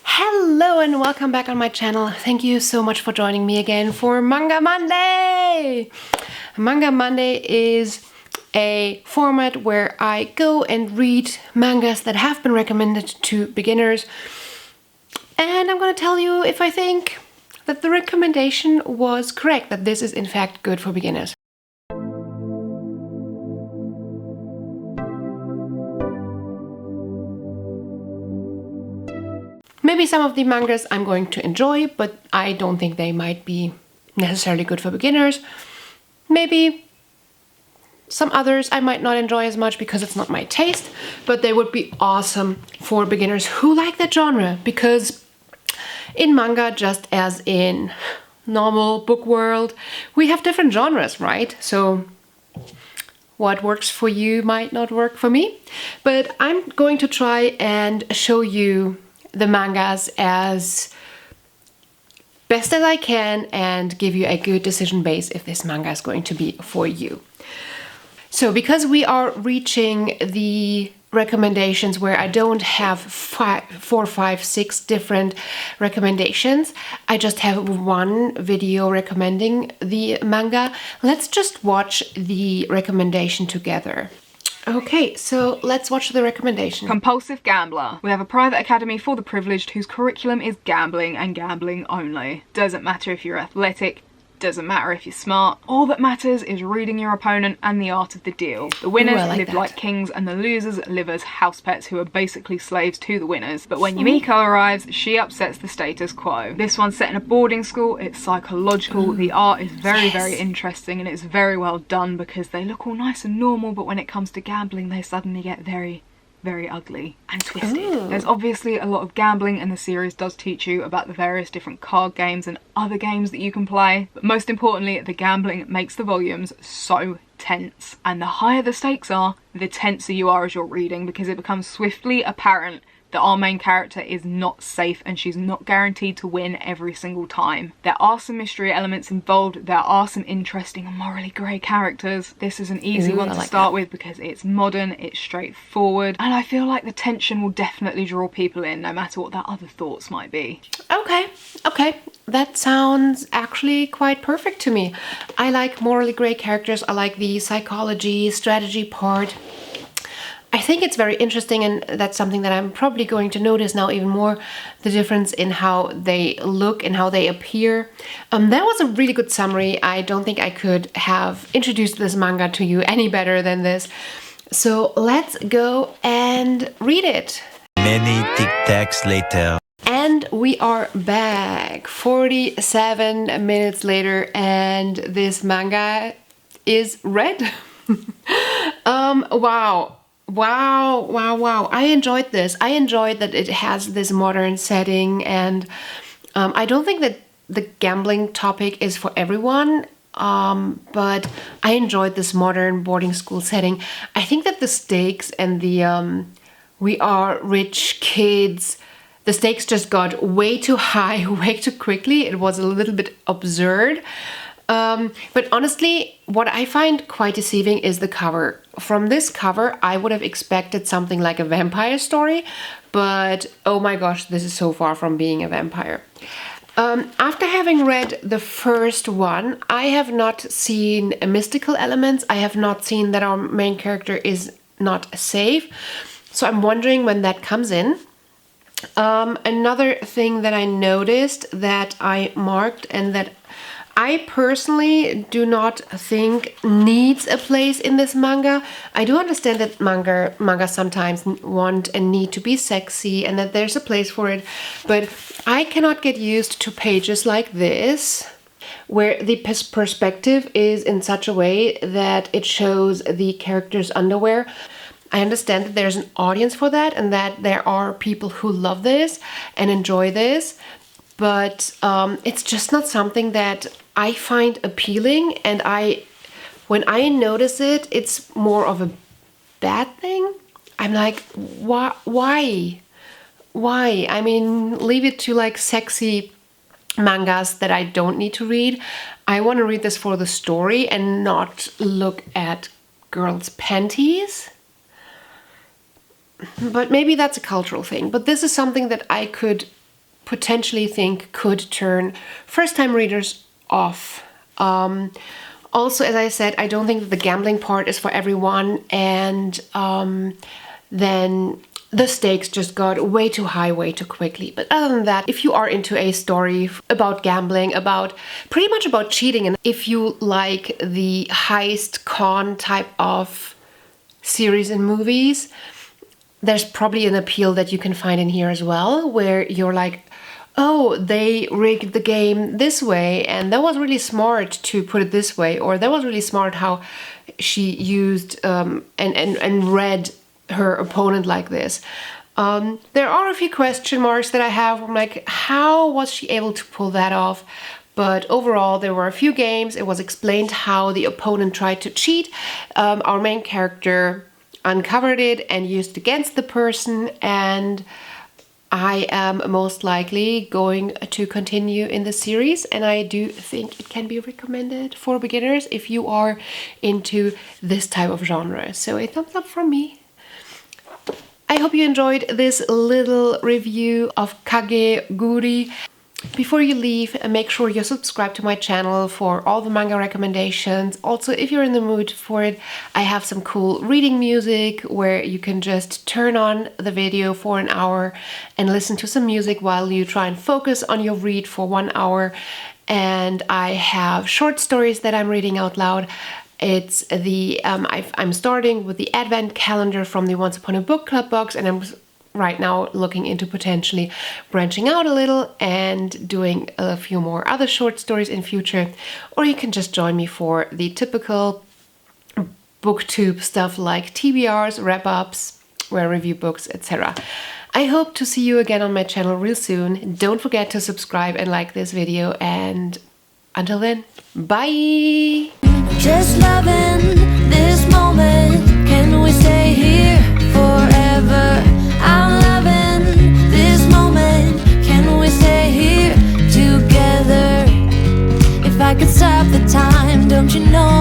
Hello and welcome back on my channel. Thank you so much for joining me again for Manga Monday. Manga Monday is a format where I go and read mangas that have been recommended to beginners, and I'm going to tell you if I think that the recommendation was correct, that this is in fact good for beginners. Maybe some of the mangas I'm going to enjoy, but I don't think they might be necessarily good for beginners. Maybe some others I might not enjoy as much because it's not my taste, but they would be awesome for beginners who like that genre, because in manga, just as in normal book world, we have different genres, right? So what works for you might not work for me, but I'm going to try and show you the mangas as best as I can and give you a good decision base if this manga is going to be for you. So because we are reaching the recommendations where I don't have 4, 5, 6 different recommendations, I just have one video recommending the manga. Let's just watch the recommendation together. Okay, so let's watch the recommendation. Compulsive Gambler. We have a private academy for the privileged whose curriculum is gambling and gambling only. Doesn't matter if you're athletic, doesn't matter if you're smart. All that matters is reading your opponent and the art of the deal. The winners live like kings and the losers live as house pets who are basically slaves to the winners. But when Yumiko arrives, she upsets the status quo. This one's set in a boarding school, it's psychological, the art is very interesting, and it's very well done because they look all nice and normal, but when it comes to gambling they suddenly get very ugly and twisted. There's obviously a lot of gambling, and the series does teach you about the various different card games and other games that you can play, but most importantly the gambling makes the volumes so tense, and the higher the stakes are, the tenser you are as you're reading, because it becomes swiftly apparent that our main character is not safe and she's not guaranteed to win every single time. There are some mystery elements involved, there are some interesting and morally grey characters. This is an easy one to start with because it's modern, it's straightforward, and I feel like the tension will definitely draw people in no matter what their other thoughts might be. Okay, that sounds actually quite perfect to me. I like morally grey characters, I like the psychology, strategy part. I think it's very interesting, and that's something that I'm probably going to notice now even more, the difference in how they look and how they appear. That was a really good summary. I don't think I could have introduced this manga to you any better than this. So let's go and read it. Many tic-tacs later. And we are back 47 minutes later, and this manga is read. Wow. I enjoyed this. I enjoyed that it has this modern setting, and I don't think that the gambling topic is for everyone, but I enjoyed this modern boarding school setting. I think that the stakes and the we are rich kids, the stakes just got way too high, way too quickly. It was a little bit absurd. But honestly, what I find quite deceiving is the cover. From this cover, I would have expected something like a vampire story, but oh my gosh, this is so far from being a vampire. After having read the first one, I have not seen mystical elements. I have not seen that our main character is not safe. So I'm wondering when that comes in. Another thing that I noticed that I marked and that I personally do not think needs a place in this manga. I do understand that manga sometimes want and need to be sexy and that there's a place for it, but I cannot get used to pages like this where the perspective is in such a way that it shows the character's underwear. I understand that there's an audience for that and that there are people who love this and enjoy this, but it's just not something that I find appealing, and when I notice it, it's more of a bad thing. I'm like, why? I mean, leave it to like sexy mangas that I don't need to read. I want to read this for the story and not look at girls' panties. But maybe that's a cultural thing. But this is something that I could potentially think could turn first-time readers off. Also, as I said, I don't think that the gambling part is for everyone, and then the stakes just got way too high way too quickly. But other than that, if you are into a story about gambling, about pretty much about cheating, and if you like the heist con type of series and movies, there's probably an appeal that you can find in here as well, where you're like, oh, they rigged the game this way, and that was really smart to put it this way, or that was really smart how she used and read her opponent like this. There are a few question marks that I have. I'm like, how was she able to pull that off? But overall, there were a few games. It was explained how the opponent tried to cheat. Our main character uncovered it and used it against the person, and I am most likely going to continue in the series, and I do think it can be recommended for beginners if you are into this type of genre. So a thumbs up from me. I hope you enjoyed this little review of Kakegurui. Before you leave, make sure you're subscribed to my channel for all the manga recommendations. Also, if you're in the mood for it, I have some cool reading music where you can just turn on the video for an hour and listen to some music while you try and focus on your read for 1 hour. And I have short stories that I'm reading out loud. It's the I'm starting with the advent calendar from the Once Upon a Book Club box, and I'm right now looking into potentially branching out a little and doing a few more other short stories in future. Or you can just join me for the typical booktube stuff like TBRs, wrap-ups, where I review books, etc. I hope to see you again on my channel real soon. Don't forget to subscribe and like this video, and until then, bye! Just loving this moment. Can we stay here forever? I'm loving this moment. Can we stay here together? If I could stop the time, don't you know